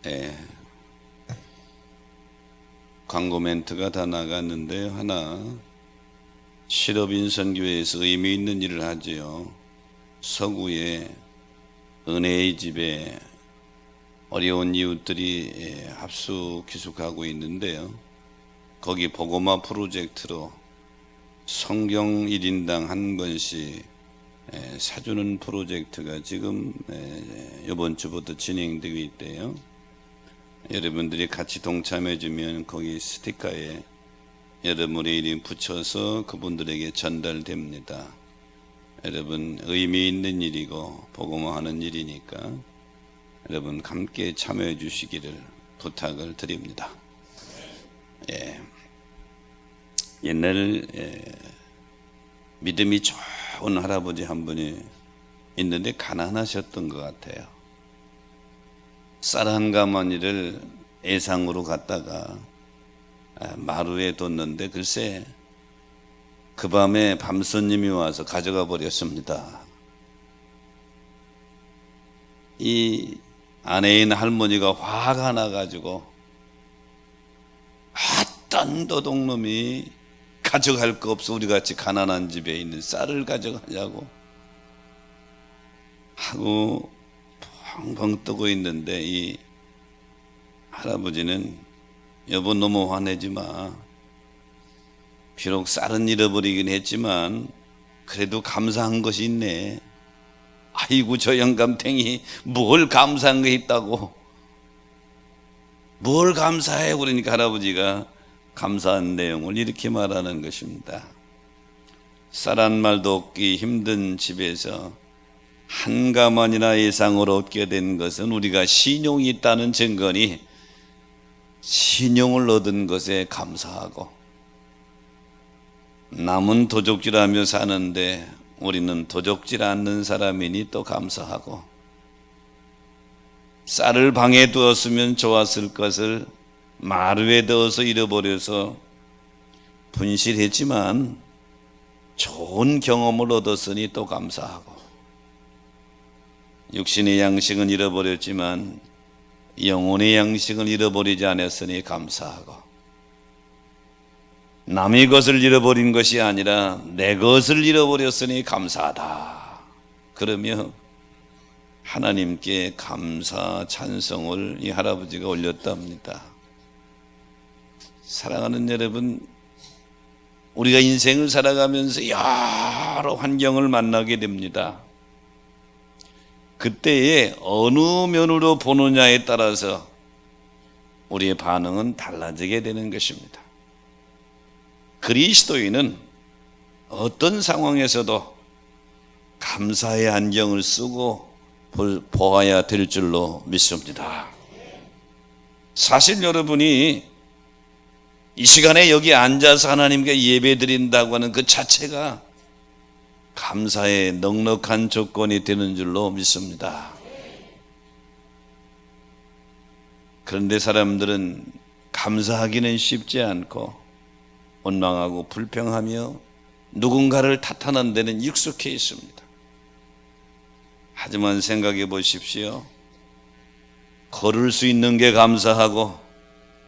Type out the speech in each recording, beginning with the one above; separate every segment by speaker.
Speaker 1: 예, 광고 멘트가 다 나갔는데 하나 실업인선교회에서 의미 있는 일을 하지요. 서구에 은혜의 집에 어려운 이웃들이 합숙 기숙하고 있는데요. 거기 복음화 프로젝트로 성경 1인당 한 권씩 사주는 프로젝트가 지금 이번 주부터 진행되고 있대요. 여러분들이 같이 동참해 주면 거기 스티커에 여러분의 이름 붙여서 그분들에게 전달됩니다. 여러분 의미 있는 일이고 복음화하는 일이니까 여러분 함께 참여해 주시기를 부탁을 드립니다. 옛날 믿음이 좋은 할아버지 한 분이 있는데 가난하셨던 것 같아요. 쌀 한 가마니를 애상으로 갖다가 마루에 뒀는데 글쎄 그 밤에 밤손님이 와서 가져가 버렸습니다. 이 아내인 할머니가 화가 나가지고 어떤 도둑놈이 가져갈 거 없어 우리같이 가난한 집에 있는 쌀을 가져가냐고 하고 펑펑 뜨고 있는데 이 할아버지는 여보 너무 화내지 마. 비록 쌀은 잃어버리긴 했지만 그래도 감사한 것이 있네. 아이고 저 영감탱이 뭘 감사한 게 있다고. 뭘 감사해. 그러니까 할아버지가 감사한 내용을 이렇게 말하는 것입니다. 쌀 한 말도 얻기 힘든 집에서 한 가만이나 예상으로 얻게 된 것은 우리가 신용이 있다는 증거니 신용을 얻은 것에 감사하고, 남은 도적질하며 사는데 우리는 도적질 않는 사람이니 또 감사하고, 쌀을 방에 두었으면 좋았을 것을 마루에 넣어서 잃어버려서 분실했지만 좋은 경험을 얻었으니 또 감사하고, 육신의 양식은 잃어버렸지만 영혼의 양식은 잃어버리지 않았으니 감사하고, 남의 것을 잃어버린 것이 아니라 내 것을 잃어버렸으니 감사하다. 그러며 하나님께 감사 찬송을 이 할아버지가 올렸답니다. 사랑하는 여러분, 우리가 인생을 살아가면서 여러 환경을 만나게 됩니다. 그때에 어느 면으로 보느냐에 따라서 우리의 반응은 달라지게 되는 것입니다. 그리스도인은 어떤 상황에서도 감사의 안경을 쓰고 보아야 될 줄로 믿습니다. 사실 여러분이 이 시간에 여기 앉아서 하나님께 예배드린다고 하는 그 자체가 감사의 넉넉한 조건이 되는 줄로 믿습니다. 그런데 사람들은 감사하기는 쉽지 않고 원망하고 불평하며 누군가를 탓하는 데는 익숙해 있습니다. 하지만 생각해 보십시오. 걸을 수 있는 게 감사하고,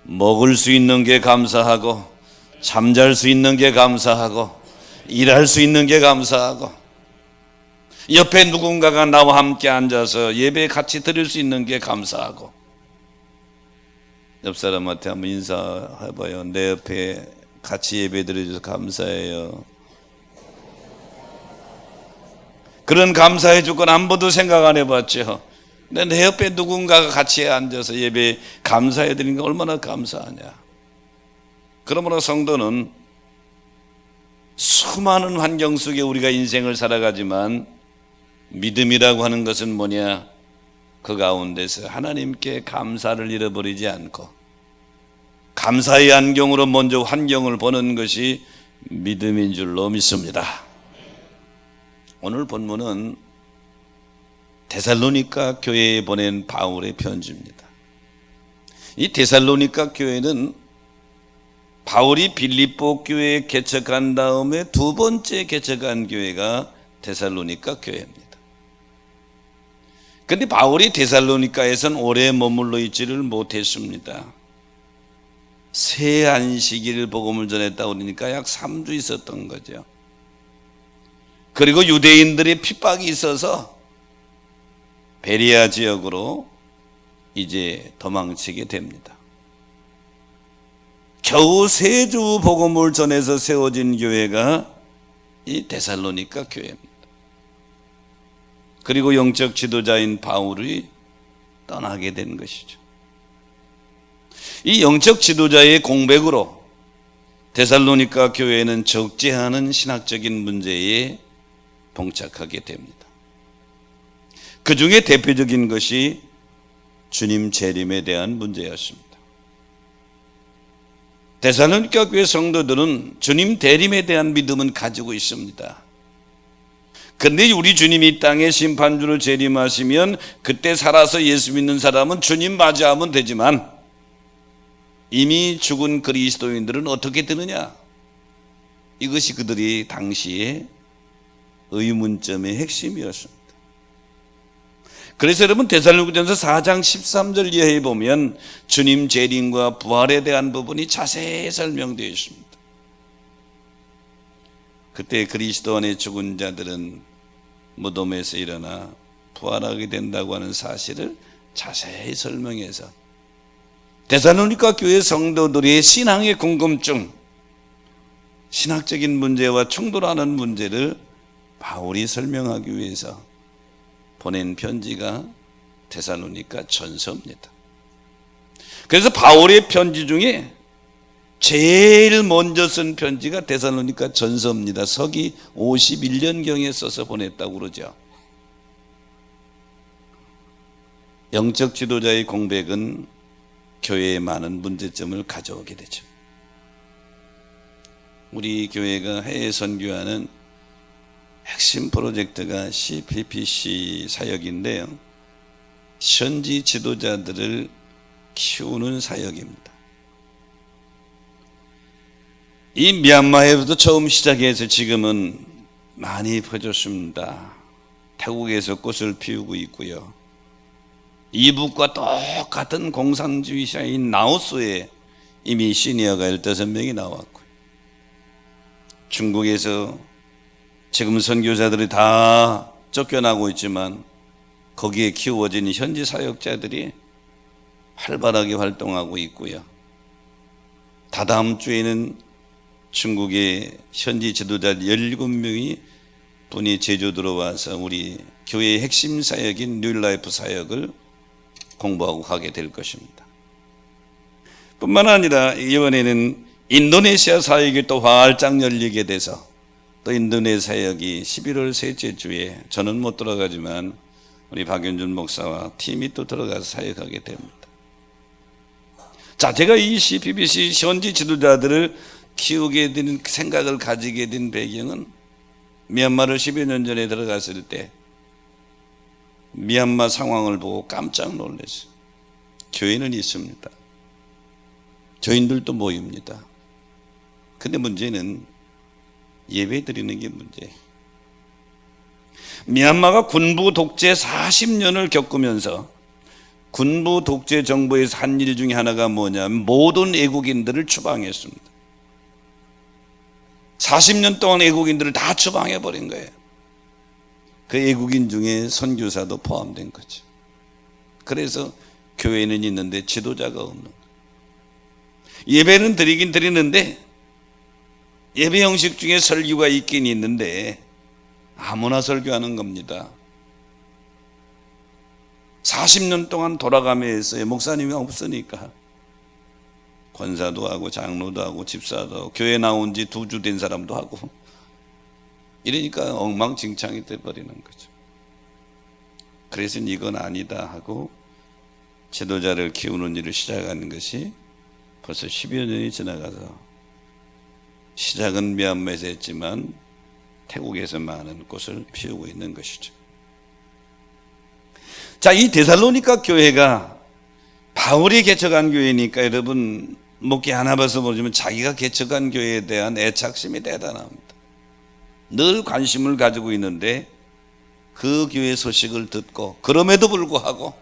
Speaker 1: 먹을 수 있는 게 감사하고, 잠잘 수 있는 게 감사하고, 일할 수 있는 게 감사하고, 옆에 누군가가 나와 함께 앉아서 예배 같이 드릴 수 있는 게 감사하고, 옆 사람한테 한번 인사해봐요. 내 옆에 같이 예배 드려줘서 감사해요. 그런 감사해 줄 건 한 번도 생각 안 해봤죠. 근데 내 옆에 누군가가 같이 앉아서 예배 감사해 드리는 게 얼마나 감사하냐. 그러므로 성도는 수많은 환경 속에 우리가 인생을 살아가지만 믿음이라고 하는 것은 뭐냐? 그 가운데서 하나님께 감사를 잃어버리지 않고 감사의 안경으로 먼저 환경을 보는 것이 믿음인 줄로 믿습니다. 오늘 본문은 데살로니가 교회에 보낸 바울의 편지입니다. 이 데살로니가 교회는 바울이 빌립보 교회에 개척한 다음에 두 번째 개척한 교회가 데살로니가 교회입니다. 근데 바울이 데살로니가에선 오래 머물러 있지를 못했습니다. 새 안식일 복음을 전했다고 그러니까 약 3주 있었던 거죠. 그리고 유대인들의 핍박이 있어서 베리아 지역으로 이제 도망치게 됩니다. 겨우 3주 복음을 전해서 세워진 교회가 이 데살로니가 교회입니다. 그리고 영적 지도자인 바울이 떠나게 된 것이죠. 이 영적 지도자의 공백으로 데살로니가 교회는 적지 않은 신학적인 문제에 봉착하게 됩니다. 그 중에 대표적인 것이 주님 재림에 대한 문제였습니다. 데살로니가 교회 성도들은 주님 대림에 대한 믿음은 가지고 있습니다. 그런데 우리 주님이 땅에 심판주로 재림하시면 그때 살아서 예수 믿는 사람은 주님 맞이하면 되지만 이미 죽은 그리스도인들은 어떻게 되느냐? 이것이 그들이 당시에 의문점의 핵심이었습니다. 그래서 여러분 데살로니가전서 4장 13절 이하에 보면 주님 재림과 부활에 대한 부분이 자세히 설명되어 있습니다. 그때 그리스도 안에 죽은 자들은 무덤에서 일어나 부활하게 된다고 하는 사실을 자세히 설명해서 데살로니가 교회 성도들의 신앙의 궁금증, 신학적인 문제와 충돌하는 문제를 바울이 설명하기 위해서 보낸 편지가 데살로니가 전서입니다. 그래서 바울의 편지 중에 제일 먼저 쓴 편지가 데살로니가 전서입니다. 서기 51년경에 써서 보냈다고 그러죠. 영적 지도자의 공백은 교회에 많은 문제점을 가져오게 되죠. 우리 교회가 해외 선교하는 핵심 프로젝트가 CPPC 사역인데요. 현지 지도자들을 키우는 사역입니다. 이 미얀마에부터 처음 시작해서 지금은 많이 퍼졌습니다. 태국에서 꽃을 피우고 있고요. 이북과 똑같은 공산주의자인 라오스에 이미 시니어가 15명이 나왔고요. 중국에서 지금 선교사들이 다 쫓겨나고 있지만 거기에 키워진 현지 사역자들이 활발하게 활동하고 있고요. 다다음 주에는 중국의 현지 지도자 17명이 분이 제주 들어와서 우리 교회의 핵심 사역인 뉴라이프 사역을 공부하고 가게 될 것입니다. 뿐만 아니라 이번에는 인도네시아 사역이 또 활짝 열리게 돼서 또 인도네시아 사역이 11월 셋째 주에 저는 못 들어가지만 우리 박윤준 목사와 팀이 또 들어가서 사역하게 됩니다. 자, 제가 이 CPBC 현지 지도자들을 키우게 된 생각을 가지게 된 배경은 미얀마를 10여 년 전에 들어갔을 때 미얀마 상황을 보고 깜짝 놀랐어요. 교회는 있습니다. 교인들도 모입니다. 근데 문제는 예배 드리는 게 문제예요. 미얀마가 군부 독재 40년을 겪으면서 군부 독재 정부에서 한 일 중에 하나가 뭐냐면 모든 애국인들을 추방했습니다. 40년 동안 애국인들을 다 추방해버린 거예요. 그 애국인 중에 선교사도 포함된 거죠. 그래서 교회는 있는데 지도자가 없는 거예요. 예배는 드리긴 드리는데 예배 형식 중에 설교가 있긴 있는데 아무나 설교하는 겁니다. 40년 동안 돌아가면서 목사님이 없으니까 권사도 하고 장로도 하고 집사도 하고 교회 나온 지 2주 된 사람도 하고 이러니까 엉망진창이 돼버리는 거죠. 그래서 이건 아니다 하고 지도자를 키우는 일을 시작하는 것이 벌써 10여 년이 지나가서 시작은 미얀마에서 했지만 태국에서 많은 꽃을 피우고 있는 것이죠. 자, 이 데살로니가 교회가 바울이 개척한 교회니까 여러분 목회 하나 봐서 모르지만 자기가 개척한 교회에 대한 애착심이 대단합니다. 늘 관심을 가지고 있는데 그 교회 소식을 듣고 그럼에도 불구하고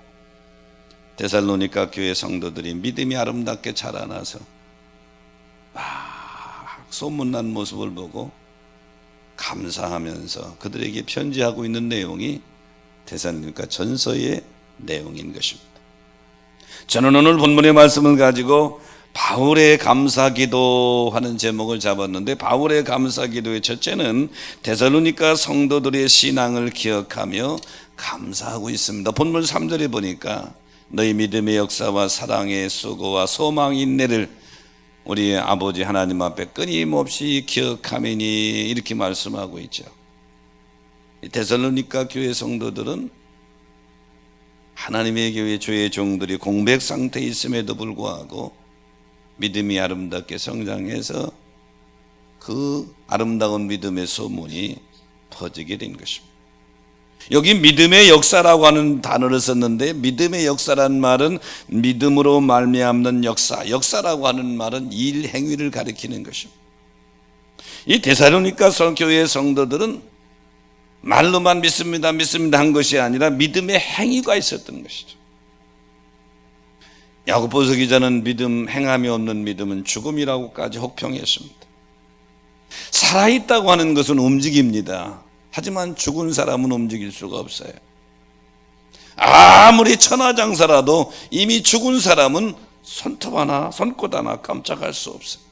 Speaker 1: 데살로니가 교회 성도들이 믿음이 아름답게 자라나서 막 소문난 모습을 보고 감사하면서 그들에게 편지하고 있는 내용이 데살로니가 전서의 내용인 것입니다. 저는 오늘 본문의 말씀을 가지고 바울의 감사기도 하는 제목을 잡았는데, 바울의 감사기도의 첫째는 데살로니가 성도들의 신앙을 기억하며 감사하고 있습니다. 본문 3절에 보니까 너희 믿음의 역사와 사랑의 수고와 소망 인내를 우리 아버지 하나님 앞에 끊임없이 기억하매니 이렇게 말씀하고 있죠. 데살로니가 교회 성도들은 하나님의 교회 주의 종들이 공백 상태에 있음에도 불구하고 믿음이 아름답게 성장해서 그 아름다운 믿음의 소문이 퍼지게 된 것입니다. 여기 믿음의 역사라고 하는 단어를 썼는데, 믿음의 역사라는 말은 믿음으로 말미암는 역사라고 하는 말은 일, 행위를 가리키는 것입니다. 이 데살로니가 교회의 성도들은 말로만 믿습니다 한 것이 아니라 믿음의 행위가 있었던 것이죠. 야고보서 기자는 행함이 없는 믿음은 죽음이라고까지 혹평했습니다. 살아있다고 하는 것은 움직입니다. 하지만 죽은 사람은 움직일 수가 없어요. 아무리 천하장사라도 이미 죽은 사람은 손톱 하나 손꽃 하나 깜짝할 수 없어요.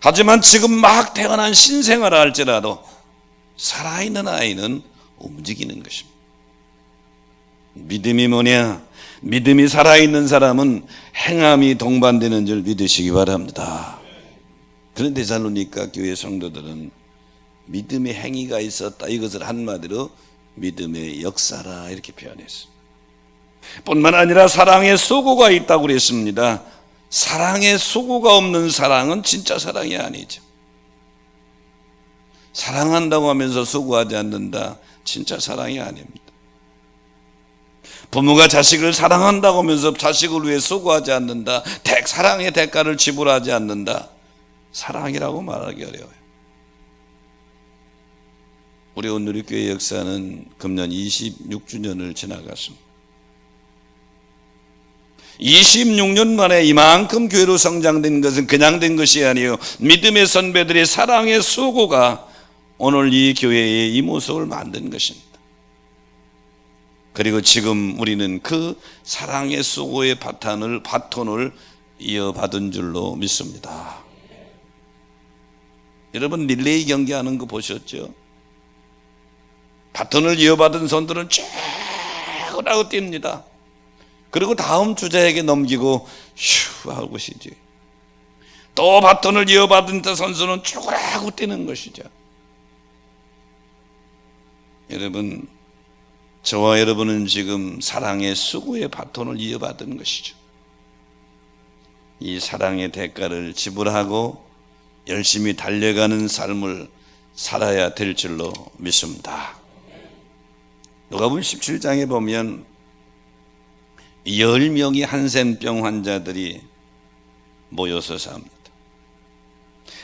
Speaker 1: 하지만 지금 막 태어난 신생아라 할지라도 살아있는 아이는 움직이는 것입니다. 믿음이 뭐냐? 믿음이 살아있는 사람은 행함이 동반되는 줄 믿으시기 바랍니다. 그런데 데살로니가 교회 성도들은 믿음의 행위가 있었다, 이것을 한마디로 믿음의 역사라 이렇게 표현했습니다. 뿐만 아니라 사랑의 수고가 있다고 그랬습니다. 사랑의 수고가 없는 사랑은 진짜 사랑이 아니죠. 사랑한다고 하면서 수고하지 않는다, 진짜 사랑이 아닙니다. 부모가 자식을 사랑한다고 하면서 자식을 위해 수고하지 않는다, 사랑의 대가를 지불하지 않는다, 사랑이라고 말하기 어려워요. 우리 온누리교회 역사는 금년 26주년을 지나갔습니다. 26년 만에 이만큼 교회로 성장된 것은 그냥 된 것이 아니에요. 믿음의 선배들의 사랑의 수고가 오늘 이 교회의 이 모습을 만든 것입니다. 그리고 지금 우리는 그 사랑의 수고의 바톤을 이어받은 줄로 믿습니다. 여러분 릴레이 경기하는 거 보셨죠? 바톤을 이어받은 손들은 쭉 하고 뜁니다. 그리고 다음 주자에게 넘기고 슈 하고 쉬지. 또 바톤을 이어받은 선수는 쭉 하고 뛰는 것이죠. 여러분, 저와 여러분은 지금 사랑의 수고의 바톤을 이어받은 것이죠. 이 사랑의 대가를 지불하고 열심히 달려가는 삶을 살아야 될 줄로 믿습니다. 누가복음 17장에 보면 10명의 한센병 환자들이 모여서 삽니다.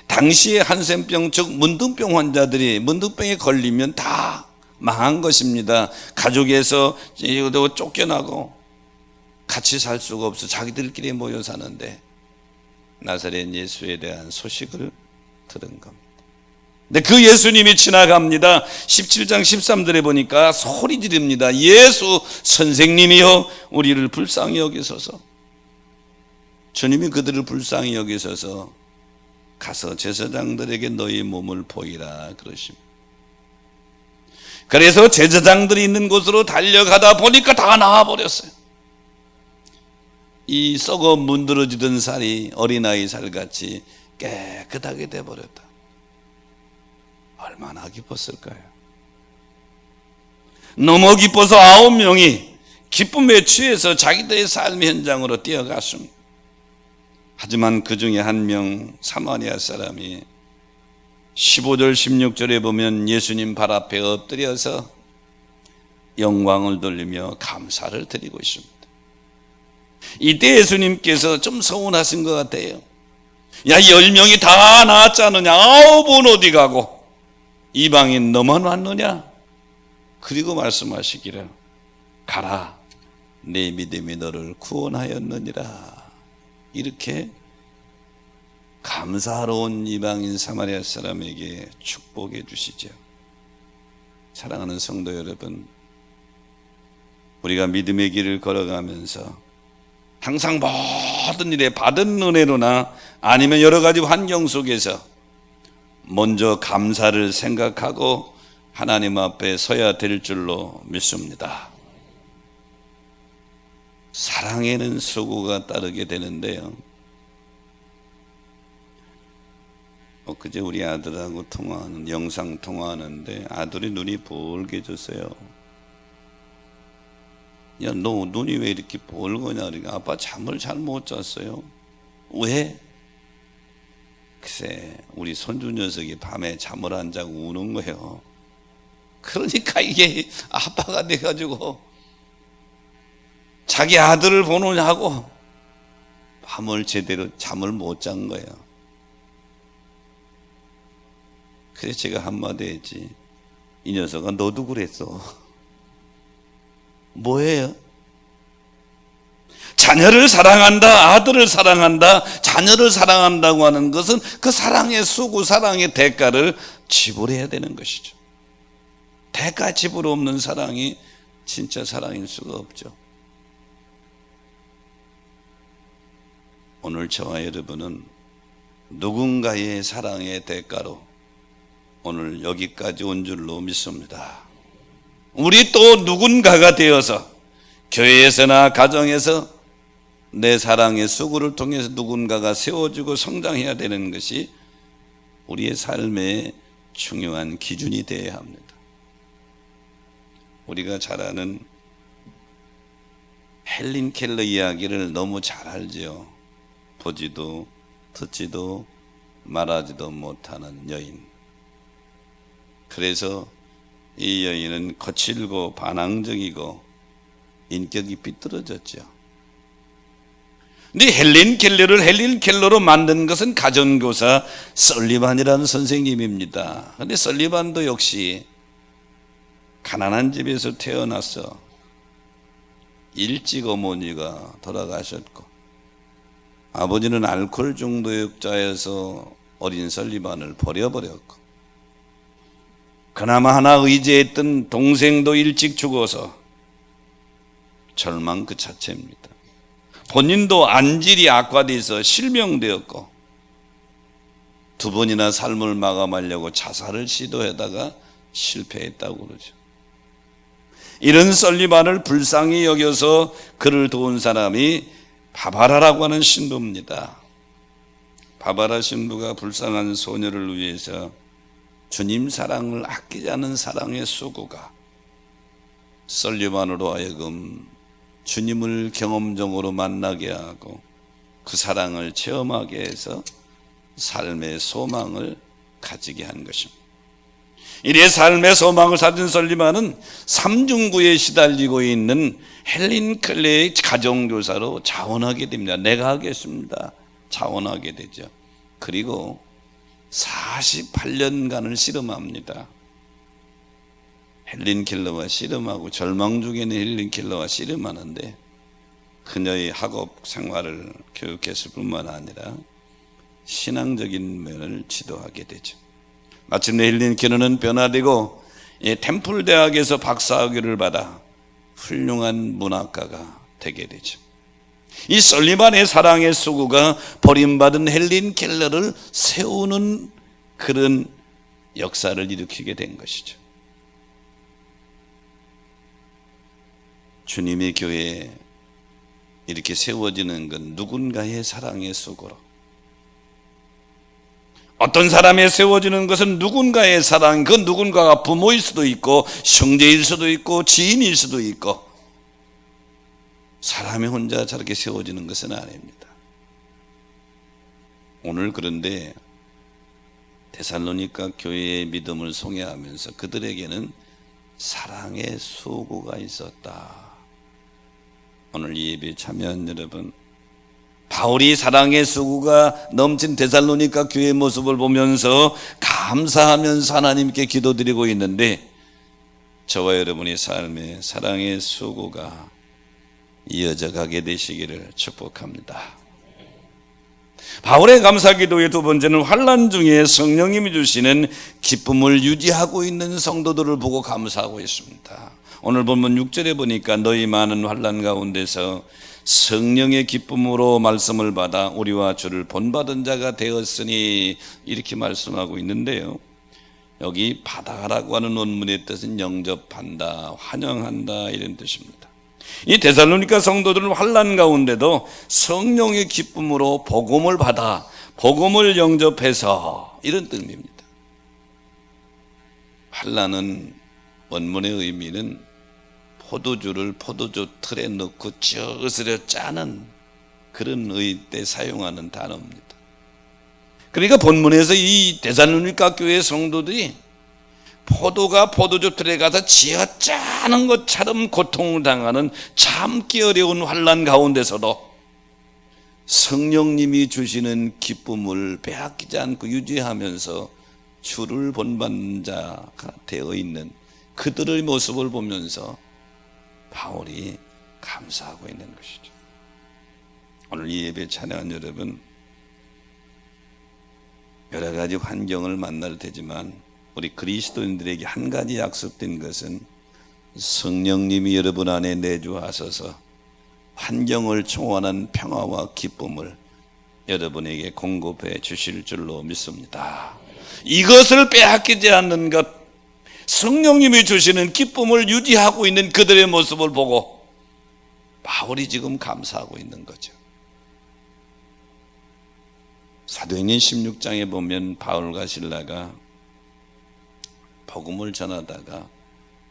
Speaker 1: 당시에 한센병, 즉 문둥병 환자들이 문둥병에 걸리면 다 망한 것입니다. 가족에서 쫓겨나고 같이 살 수가 없어 자기들끼리 모여 사는데 나사렛 예수에 대한 소식을 들은 겁니다. 근데 그 예수님이 지나갑니다. 17장 13절에 보니까 소리 지릅니다. 예수 선생님이여 우리를 불쌍히 여기소서. 주님이 그들을 불쌍히 여기소서 가서 제사장들에게 너희 몸을 보이라 그러십니다. 그래서 제사장들이 있는 곳으로 달려가다 보니까 다 나와버렸어요. 이 썩어 문드러지던 살이 어린아이 살같이 깨끗하게 돼버렸다. 얼마나 기뻤을까요? 너무 기뻐서 9명이 기쁨에 취해서 자기들의 삶의 현장으로 뛰어갔습니다. 하지만 그 중에 한 명 사마리아 사람이 15절 16절에 보면 예수님 발 앞에 엎드려서 영광을 돌리며 감사를 드리고 있습니다. 이때 예수님께서 좀 서운하신 것 같아요. 야, 10명이 다 나았지 않느냐? 9은 어디 가고 이방인 너만 왔느냐? 그리고 말씀하시기를 가라, 내 믿음이 너를 구원하였느니라. 이렇게 감사하러 온 이방인 사마리아 사람에게 축복해 주시죠. 사랑하는 성도 여러분, 우리가 믿음의 길을 걸어가면서 항상 모든 일에 받은 은혜로나 아니면 여러 가지 환경 속에서 먼저 감사를 생각하고 하나님 앞에 서야 될 줄로 믿습니다. 사랑에는 수고가 따르게 되는데요, 엊그제 우리 아들하고 영상 통화하는데 아들이 눈이 벌게졌어요. 야, 너 눈이 왜 이렇게 벌거냐? 그러니까 아빠 잠을 잘 못 잤어요. 왜? 글쎄, 우리 손주 녀석이 밤에 잠을 안 자고 우는 거예요. 그러니까 이게 아빠가 돼가지고 자기 아들을 보느냐고 밤을 제대로 잠을 못 잔 거예요. 그래서 제가 한마디 했지. 이 녀석아, 너도 그랬어. 뭐예요? 자녀를 사랑한다, 아들을 사랑한다, 자녀를 사랑한다고 하는 것은 그 사랑의 수고, 사랑의 대가를 지불해야 되는 것이죠. 대가 지불 없는 사랑이 진짜 사랑일 수가 없죠. 오늘 저와 여러분은 누군가의 사랑의 대가로 오늘 여기까지 온 줄로 믿습니다. 우리 또 누군가가 되어서 교회에서나 가정에서 내 사랑의 수고를 통해서 누군가가 세워주고 성장해야 되는 것이 우리의 삶의 중요한 기준이 되어야 합니다. 우리가 잘 아는 헬린 켈러 이야기를 너무 잘 알죠. 보지도 듣지도 말하지도 못하는 여인. 그래서 이 여인은 거칠고 반항적이고 인격이 삐뚤어졌죠. 근데 헬린 켈러로 만든 것은 가정교사 설리반이라는 선생님입니다. 근데 설리반도 역시 가난한 집에서 태어나서 일찍 어머니가 돌아가셨고 아버지는 알코올 중독자여서 어린 설리반을 버려버렸고 그나마 하나 의지했던 동생도 일찍 죽어서 절망 그 자체입니다. 본인도 안질이 악화돼서 실명되었고 두 번이나 삶을 마감하려고 자살을 시도하다가 실패했다고 그러죠. 이런 설리반을 불쌍히 여겨서 그를 도운 사람이 바바라라고 하는 신부입니다. 바바라 신부가 불쌍한 소녀를 위해서 주님 사랑을 아끼지 않은 사랑의 수고가 설리반으로 하여금 주님을 경험적으로 만나게 하고 그 사랑을 체험하게 해서 삶의 소망을 가지게 한 것입니다. 이래 삶의 소망을 가진 설리반은 삼중구에 시달리고 있는 헬린 켈러의 가정교사로 자원하게 됩니다. 내가 하겠습니다. 자원하게 되죠. 그리고 48년간을 씨름합니다. 헬린 켈러와 씨름하고 절망 중에는 헬린 켈러와 씨름하는데 그녀의 학업 생활을 교육했을 뿐만 아니라 신앙적인 면을 지도하게 되죠. 마침내 헬린 켈러는 변화되고 템플 대학에서 박사학위를 받아 훌륭한 문학가가 되게 되죠. 이 설리반의 사랑의 수고가 버림받은 헬린 켈러를 세우는 그런 역사를 일으키게 된 것이죠. 주님의 교회에 이렇게 세워지는 건 누군가의 사랑의 수고로, 어떤 사람의 세워지는 것은 누군가의 사랑, 그 누군가가 부모일 수도 있고 형제일 수도 있고 지인일 수도 있고, 사람이 혼자 저렇게 세워지는 것은 아닙니다. 오늘 그런데 데살로니가 교회의 믿음을 소개하면서 그들에게는 사랑의 수고가 있었다. 오늘 이 예배에 참여한 여러분, 바울이 사랑의 수고가 넘친 데살로니가 교회의 모습을 보면서 감사하면서 하나님께 기도드리고 있는데, 저와 여러분의 삶에 사랑의 수고가 이어져 가게 되시기를 축복합니다. 바울의 감사기도의 두 번째는 환난 중에 성령님이 주시는 기쁨을 유지하고 있는 성도들을 보고 감사하고 있습니다. 오늘 본문 6절에 보니까 너희 많은 환난 가운데서 성령의 기쁨으로 말씀을 받아 우리와 주를 본받은 자가 되었으니 이렇게 말씀하고 있는데요, 여기 받아라고 하는 원문의 뜻은 영접한다, 환영한다 이런 뜻입니다. 이 데살로니가 성도들은 환난 가운데도 성령의 기쁨으로 복음을 받아 복음을 영접해서 이런 뜻입니다. 환난은 원문의 의미는 포도주를 포도주 틀에 넣고 ጭ으스려 짜는 그런 의의 때 사용하는 단어입니다. 그러니까 본문에서 이 데살로니가 교회 성도들이 포도가 포도주 틀에 가서 쥐어 짜는 것처럼 고통을 당하는 참기 어려운 환난 가운데서도 성령님이 주시는 기쁨을 빼앗기지 않고 유지하면서 주를 본받는 자가 되어 있는 그들의 모습을 보면서 바울이 감사하고 있는 것이죠. 오늘 이 예배 찬양한 여러분, 여러 가지 환경을 만날 테지만 우리 그리스도인들에게 한 가지 약속된 것은 성령님이 여러분 안에 내주하셔서 환경을 초월한 평화와 기쁨을 여러분에게 공급해 주실 줄로 믿습니다. 이것을 빼앗기지 않는 것, 성령님이 주시는 기쁨을 유지하고 있는 그들의 모습을 보고 바울이 지금 감사하고 있는 거죠. 사도행전 16장에 보면 바울과 실라가 복음을 전하다가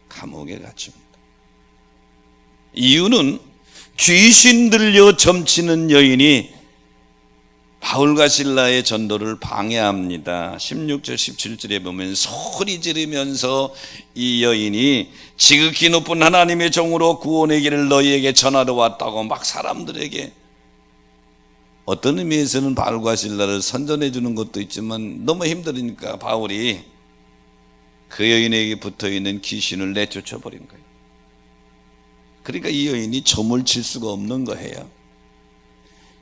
Speaker 1: 감옥에 갇힙니다. 이유는 귀신 들려 점치는 여인이 바울과 실라의 전도를 방해합니다. 16절 17절에 보면 소리 지르면서 이 여인이 지극히 높은 하나님의 종으로 구원의 길을 너희에게 전하러 왔다고 막 사람들에게, 어떤 의미에서는 바울과 실라를 선전해 주는 것도 있지만 너무 힘들으니까 바울이 그 여인에게 붙어있는 귀신을 내쫓아 버린 거예요. 그러니까 이 여인이 점을 칠 수가 없는 거예요.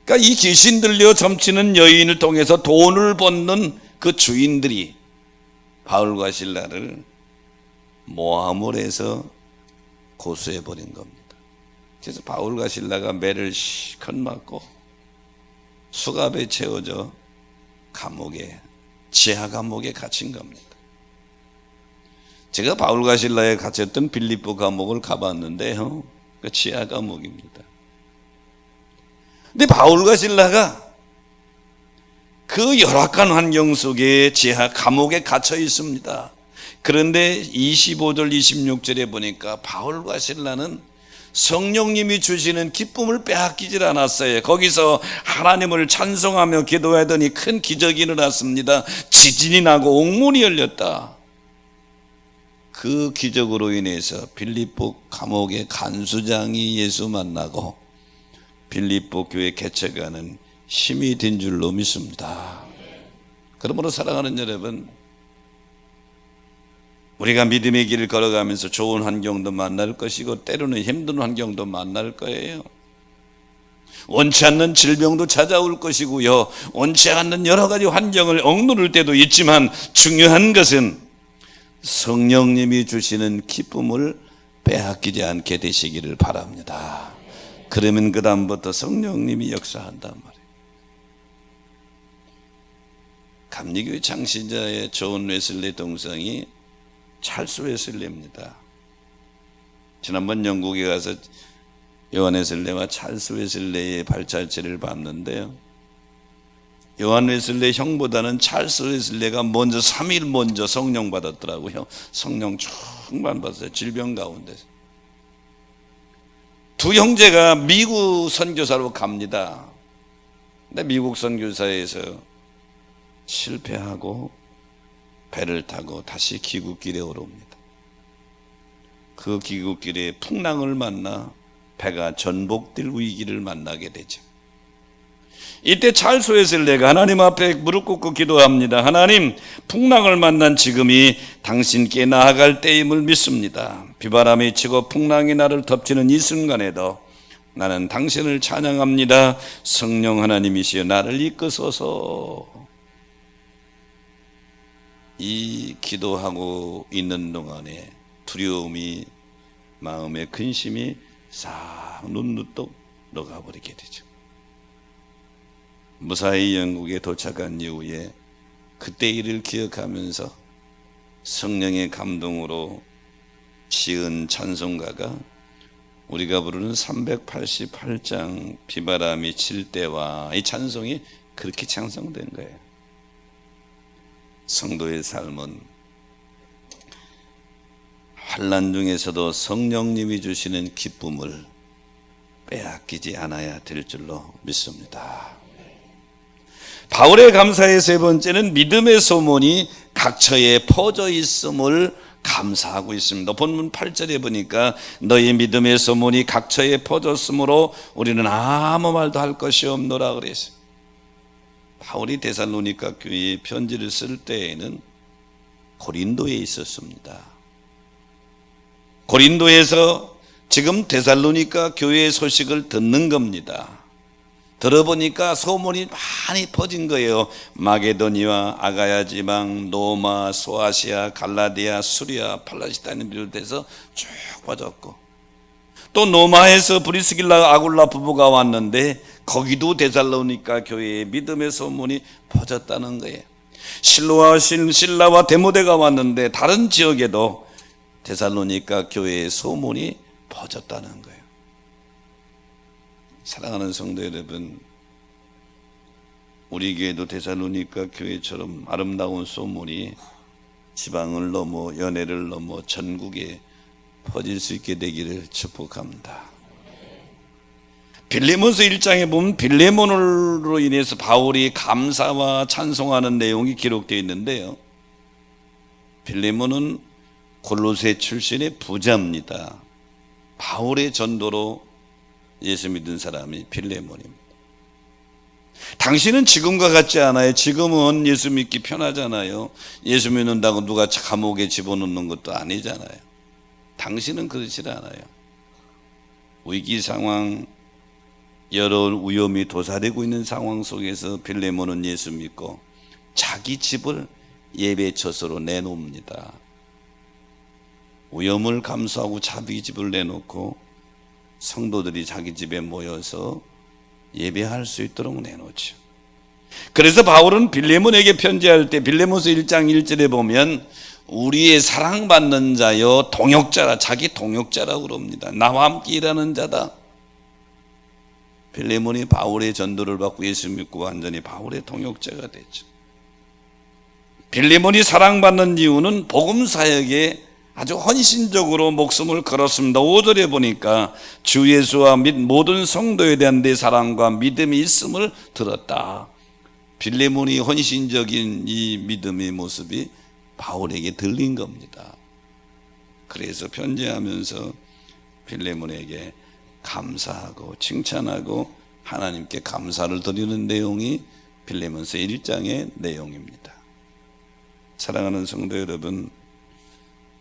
Speaker 1: 그러니까 이 귀신 들려 점치는 여인을 통해서 돈을 벗는 그 주인들이 바울과 실라를 모함을 해서 고소해 버린 겁니다. 그래서 바울과 실라가 매를 실컷 맞고 수갑에 채워져 감옥에, 지하 감옥에 갇힌 겁니다. 제가 바울과 실라에 갇혔던 빌립보 감옥을 가봤는데요, 그 지하 감옥입니다. 근데 바울과 실라가 그 열악한 환경 속에 지하 감옥에 갇혀 있습니다. 그런데 25절 26절에 보니까 바울과 실라는 성령님이 주시는 기쁨을 빼앗기질 않았어요. 거기서 하나님을 찬송하며 기도하더니 큰 기적이 일어났습니다. 지진이 나고 옥문이 열렸다. 그 기적으로 인해서 빌립보 감옥의 간수장이 예수 만나고 빌립보 교회 개척하는 힘이 된 줄로 믿습니다. 그러므로 사랑하는 여러분, 우리가 믿음의 길을 걸어가면서 좋은 환경도 만날 것이고 때로는 힘든 환경도 만날 거예요. 원치 않는 질병도 찾아올 것이고요, 원치 않는 여러 가지 환경을 억누를 때도 있지만 중요한 것은 성령님이 주시는 기쁨을 빼앗기지 않게 되시기를 바랍니다. 그러면 그 다음부터 성령님이 역사한단 말이에요. 감리교회 창시자의 존 웨슬리 동생이 찰스 웨슬리입니다. 지난번 영국에 가서 요한 웨슬리와 찰스 웨슬리의 발자취를 봤는데요, 요한 웨슬리 형보다는 찰스 웨슬리가 먼저 3일 먼저 성령 받았더라고요. 성령 충만 받았어요. 질병 가운데서. 두 형제가 미국 선교사로 갑니다. 근데 미국 선교사에서 실패하고 배를 타고 다시 귀국길에 오릅니다. 그 귀국길에 풍랑을 만나 배가 전복될 위기를 만나게 되죠. 이때 찰소에서 내가 하나님 앞에 무릎 꿇고 기도합니다. 하나님, 풍랑을 만난 지금이 당신께 나아갈 때임을 믿습니다. 비바람이 치고 풍랑이 나를 덮치는 이 순간에도 나는 당신을 찬양합니다. 성령 하나님이시여 나를 이끄소서. 이 기도하고 있는 동안에 두려움이, 마음의 근심이 싹 눈누떡 녹아버리게 되죠. 무사히 영국에 도착한 이후에 그때 일을 기억하면서 성령의 감동으로 지은 찬송가가 우리가 부르는 388장 비바람이 칠 때와, 이 찬송이 그렇게 창성된 거예요. 성도의 삶은 환난 중에서도 성령님이 주시는 기쁨을 빼앗기지 않아야 될 줄로 믿습니다. 바울의 감사의 세 번째는 믿음의 소문이 각처에 퍼져 있음을 감사하고 있습니다. 본문 8절에 보니까 너희 믿음의 소문이 각처에 퍼졌으므로 우리는 아무 말도 할 것이 없노라 그랬어요. 바울이 데살로니가 교회에 편지를 쓸 때에는 고린도에 있었습니다. 고린도에서 지금 데살로니가 교회의 소식을 듣는 겁니다. 들어보니까 소문이 많이 퍼진 거예요. 마게도니와 아가야 지방, 노마, 소아시아, 갈라디아, 수리아, 팔라시타인을 비롯해서 쭉 퍼졌고, 또 노마에서 브리스길라 아굴라 부부가 왔는데 거기도 데살로니가 교회에 믿음의 소문이 퍼졌다는 거예요. 실라와 데모데가 왔는데 다른 지역에도 데살로니가 교회의 소문이 퍼졌다는 거예요. 사랑하는 성도 여러분, 우리 교회도 데살로니가 교회처럼 아름다운 소문이 지방을 넘어 연해를 넘어 전국에 퍼질 수 있게 되기를 축복합니다. 빌레몬서 1장에 보면 빌레몬으로 인해서 바울이 감사와 찬송하는 내용이 기록되어 있는데요, 빌레몬은 골로새 출신의 부자입니다. 바울의 전도로 예수 믿은 사람이 빌레몬입니다. 당신은 지금과 같지 않아요. 지금은 예수 믿기 편하잖아요. 예수 믿는다고 누가 감옥에 집어넣는 것도 아니잖아요. 당신은 그렇지 않아요. 위기 상황, 여러 위험이 도사리고 있는 상황 속에서 빌레몬은 예수 믿고 자기 집을 예배 처소로 내놓습니다. 위험을 감수하고 자기 집을 내놓고 성도들이 자기 집에 모여서 예배할 수 있도록 내놓죠. 그래서 바울은 빌레몬에게 편지할 때 빌레몬서 1장 1절에 보면 우리의 사랑받는 자여 동역자라, 자기 동역자라고 그럽니다. 나와 함께 일하는 자다. 빌레몬이 바울의 전도를 받고 예수 믿고 완전히 바울의 동역자가 됐죠. 빌레몬이 사랑받는 이유는 복음 사역에 아주 헌신적으로 목숨을 걸었습니다. 5절에 보니까 주 예수와 및 모든 성도에 대한 내 사랑과 믿음이 있음을 들었다. 빌레몬이 헌신적인 이 믿음의 모습이 바울에게 들린 겁니다. 그래서 편지하면서 빌레몬에게 감사하고 칭찬하고 하나님께 감사를 드리는 내용이 빌레몬서 1장의 내용입니다. 사랑하는 성도 여러분,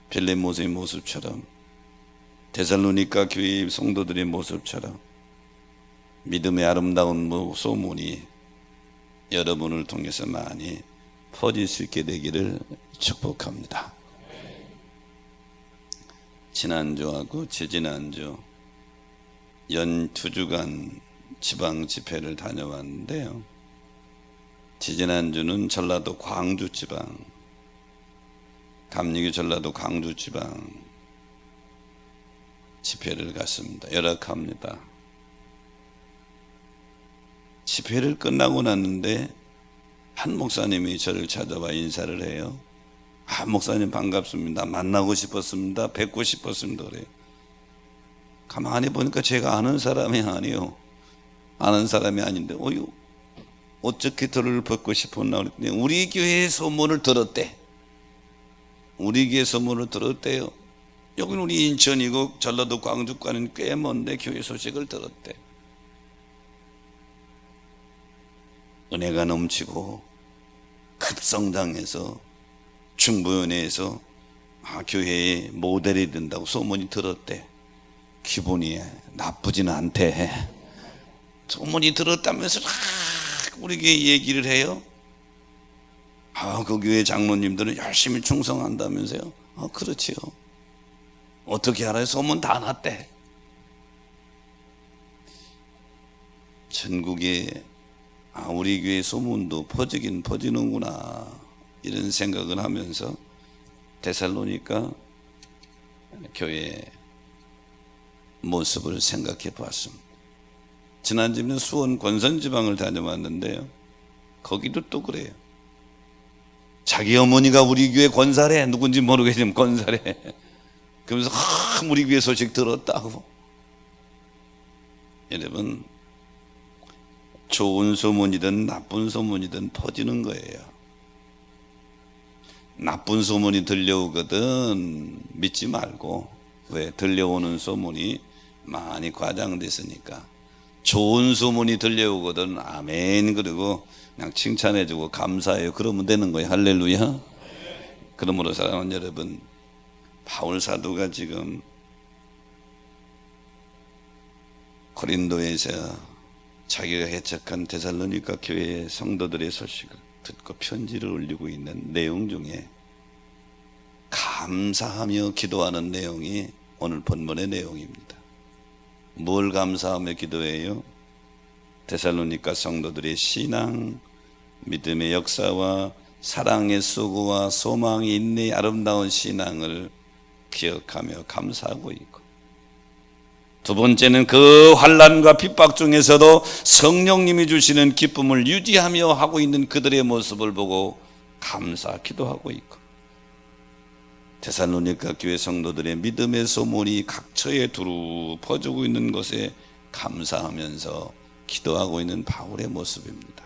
Speaker 1: 빌레몬의 모습처럼 데살로니가 교회 성도들의 모습처럼 믿음의 아름다운 소문이 여러분을 통해서 많이 퍼질 수 있게 되기를 축복합니다. 지난주하고 지지난주 연 2주간 지방 집회를 다녀왔는데요, 지지난주는 전라도 광주 지방, 감리교 전라도 광주 지방 집회를 갔습니다. 열악합니다. 집회를 끝나고 났는데 한 목사님이 저를 찾아와 인사를 해요. 아, 목사님 반갑습니다. 만나고 싶었습니다. 뵙고 싶었습니다. 그래요. 가만히 보니까 제가 아는 사람이 아니에요. 아는 사람이 아닌데 어떻게 저를 뵙고 싶었나 그랬더니 우리 교회의 소문을 들었대. 우리 교회 소문을 들었대요. 여기는 우리 인천이고 전라도 광주과는 꽤 먼데 교회 소식을 들었대. 은혜가 넘치고 급성장해서 중보연회에서 교회의 모델이 된다고 소문이 들었대. 기분이 나쁘진 않대. 소문이 들었다면서 우리 교회 얘기를 해요. 그 교회 장로님들은 열심히 충성한다면서요. 그렇지요. 어떻게 알아요? 소문 다 났대. 전국에 우리 교회 소문도 퍼지긴 퍼지는구나 이런 생각을 하면서 데살로니가 교회 모습을 생각해 보았습니다. 지난주에는 수원 권선지방을 다녀왔는데요, 거기도 또 그래요. 자기 어머니가 우리 교회 권사래, 누군지 모르겠지만 권사래. 그러면서 우리 교회 소식 들었다고. 여러분, 좋은 소문이든 나쁜 소문이든 퍼지는 거예요. 나쁜 소문이 들려오거든 믿지 말고, 왜? 들려오는 소문이 많이 과장됐으니까. 좋은 소문이 들려오거든 아멘 그리고 그냥 칭찬해주고 감사해요 그러면 되는 거예요. 할렐루야. 그러므로 사랑하는 여러분, 바울 사도가 지금 고린도에서 자기가 개척한 데살로니가 교회의 성도들의 소식을 듣고 편지를 올리고 있는 내용 중에 감사하며 기도하는 내용이 오늘 본문의 내용입니다. 뭘 감사하며 기도해요? 데살로니가 성도들의 신앙, 믿음의 역사와 사랑의 수고와 소망이 있는 아름다운 신앙을 기억하며 감사하고 있고, 두 번째는 그 환난과 핍박 중에서도 성령님이 주시는 기쁨을 유지하며 하고 있는 그들의 모습을 보고 감사 기도하고 있고, 데살로니가 교회 성도들의 믿음의 소문이 각처에 두루 퍼지고 있는 것에 감사하면서 기도하고 있는 바울의 모습입니다.